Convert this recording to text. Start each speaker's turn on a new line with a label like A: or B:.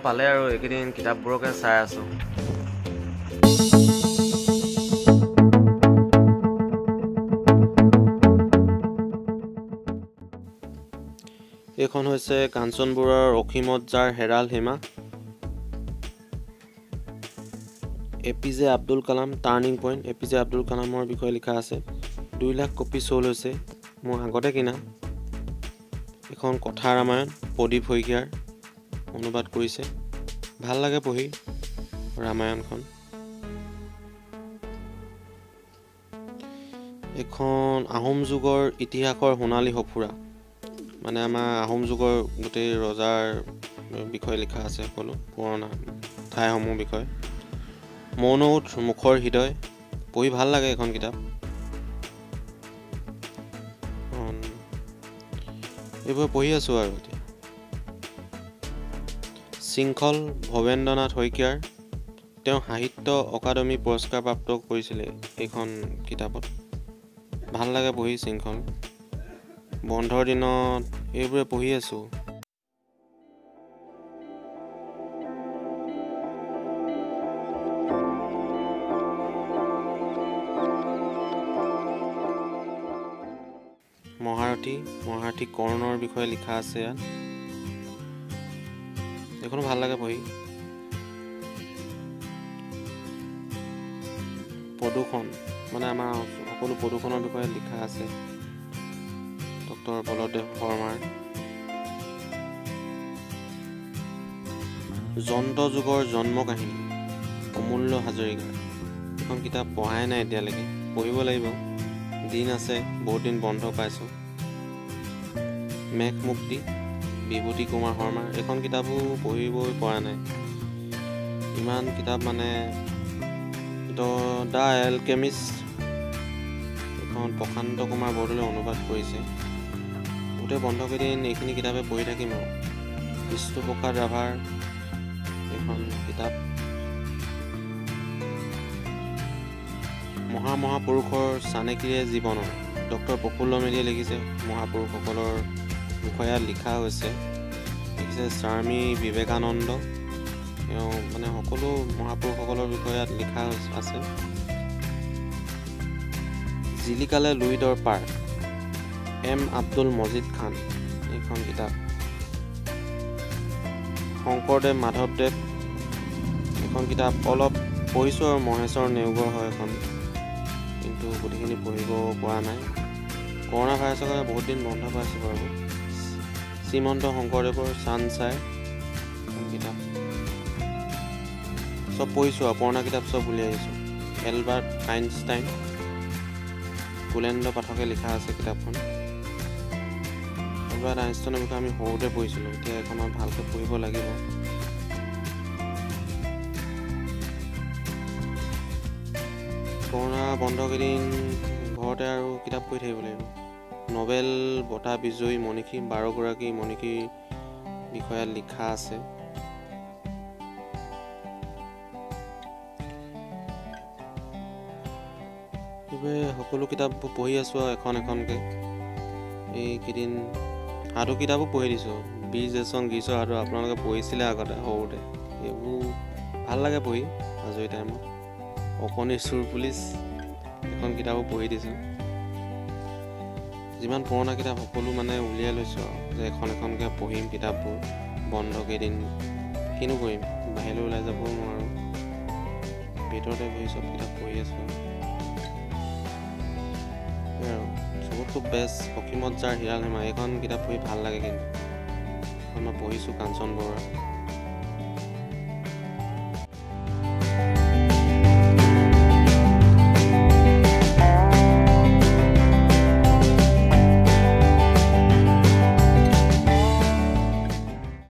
A: পালে আৰু এইকেইদিন কিতাপবোৰকে চাই আছোঁ। এইখন হৈছে কাঞ্চন বৰুৱাৰ অসীমত যাৰ হেৰাল সীমা। APJ Abdul Kalam turning point. APJ Abdul কালামৰ বিষয়ে লিখা আছে। 2 লাখ কপি চ'ল হৈছে। মোৰ আগতে কিনা এখন কথা ৰামায়ণ প্ৰদীপ শইকীয়াৰ অনুবাদ কৰিছে। ভাল লাগে পঢ়ি ৰামায়ণখন। এখন আহোম যুগৰ ইতিহাসৰ সোণালী সফুৰা, মানে আমাৰ আহোম যুগৰ গোটেই ৰজাৰ বিষয়ে লিখা আছে, সকলো পুৰণা ঠাইসমূহৰ বিষয়ে। মৌন ওঁঠ মুখৰ হৃদয়, পঢ়ি ভাল লাগে এখন কিতাপ। এইবোৰ পঢ়ি আছোঁ আৰু এতিয়া। শৃংখল ভৱেন্দ্ৰনাথ শইকীয়াৰ, তেওঁ সাহিত্য অকাডেমী পুৰস্কাৰ প্ৰাপ্ত কৰিছিলে এইখন কিতাপত। ভাল লাগে পঢ়ি শৃংখল। বন্ধৰ দিনত এইবোৰে পঢ়ি আছোঁ। মহাৰথী কৰ্ণৰ বিষয়ে লিখা আছে ইয়াত। এইখনো ভাল লাগে পঢ়ি। প্ৰদূষণ, মানে আমাৰ সকলো প্ৰদূষণৰ বিষয়ে লিখা আছে ডক্টৰ বলদেৱ শৰ্মাৰ। যন্ত্ৰ যুগৰ জন্ম কাহিনী অমূল্য হাজৰিকাৰ। এখন কিতাপ পঢ়াই নাই এতিয়ালৈকে, পঢ়িব লাগিব। দিন আছে, বহুত দিন বন্ধ পাইছোঁ। মেঘ মুক্তি বিভূতি কুমাৰ শৰ্মাৰ। এইখন কিতাপো পঢ়িবই পৰা নাই। ইমান কিতাপ মানে দ্য এলকেমিষ্ট, এখন প্ৰশান্ত কুমাৰ বৰদলৈ অনুবাদ কৰিছে। গোটেই বন্ধকেইদিন এইখিনি কিতাপে পঢ়ি থাকিম আৰু। বিষ্ণুপ্ৰসাদ ৰাভাৰ এখন কিতাপ। মহাপুৰুষৰ চানেকিৰে জীৱনৰ, ডক্টৰ প্ৰফুল্ল মেধিয়ে লিখিছে। মহাপুৰুষসকলৰ বিষয়ে লিখা হৈছে। লিখিছে স্বামী বিবেকানন্দ। তেওঁ মানে সকলো মহাপুৰুষসকলৰ বিষয়ে লিখা আছে। জিলিকালে লুইডৰ পাৰ, M আব্দুল মজিদ খান এইখন কিতাপ। শংকৰদেৱ মাধৱদেৱ এইখন কিতাপ অলপ পঢ়িছোঁ আৰু মহেশ্বৰ নেওগৰ হয় এখন, কিন্তু গোটেইখিনি পঢ়িব পৰা নাই। কৰোণা ভাইৰাছৰ কাৰণে বহুত দিন বন্ধ পাইছোঁ বাৰু। শ্ৰীমন্ত শংকৰদেৱৰ চানচাই এখন কিতাপ। চব পঢ়িছোঁ আৰু পুৰণা কিতাপ চব উলিয়াই আহিছোঁ। এলবাৰ্ট আইনষ্টাইন, কুলেন্দ্ৰ পাঠকে লিখা আছে কিতাপখন। এলবাৰ্ট আইনষ্টাইনৰ বিষয়ে আমি সৰুতে পঢ়িছিলোঁ, এতিয়া এইখনত ভালকৈ পঢ়িব লাগিব। কৰোণা বন্ধকেইদিন ঘৰতে আৰু কিতাপ পঢ়ি থাকিব লাগিব। নবেল বঁটা বিজয়ী মনীষী 12গৰাকী মনীষীৰ বিষয়ে লিখা আছে। সকলো কিতাপবোৰ পঢ়ি আছোঁ আৰু এখন এখনকৈ। এইকেইদিন সাধু কিতাপো পঢ়ি দিছোঁ। বীৰ গীৰ্ছৰ সাধু আপোনালোকে পঢ়িছিলে আগতে সৰুতে, এইবোৰ ভাল লাগে পঢ়ি আজৰি টাইমত। অকণিৰ চোৰ পুলিচ এখন কিতাপো পঢ়ি দিছোঁ। যিমান পুৰণা কিতাপ সকলো মানে উলিয়াই লৈছোঁ আৰু, যে এখন এখনকৈ পঢ়িম কিতাপবোৰ। বন্ধ কেইদিন কিনো কৰিম, বাহিৰলৈ ওলাই যাবও নোৱাৰোঁ, ভিতৰতে বহি চব কিতাপ পঢ়ি আছোঁ আৰু। চবতকৈ বেষ্ট অসীমত যাৰ হেৰাল সীমা, এইখন কিতাপ পঢ়ি ভাল লাগে। কিন্তু মই পঢ়িছোঁ কাঞ্চন বৰুৱাৰ।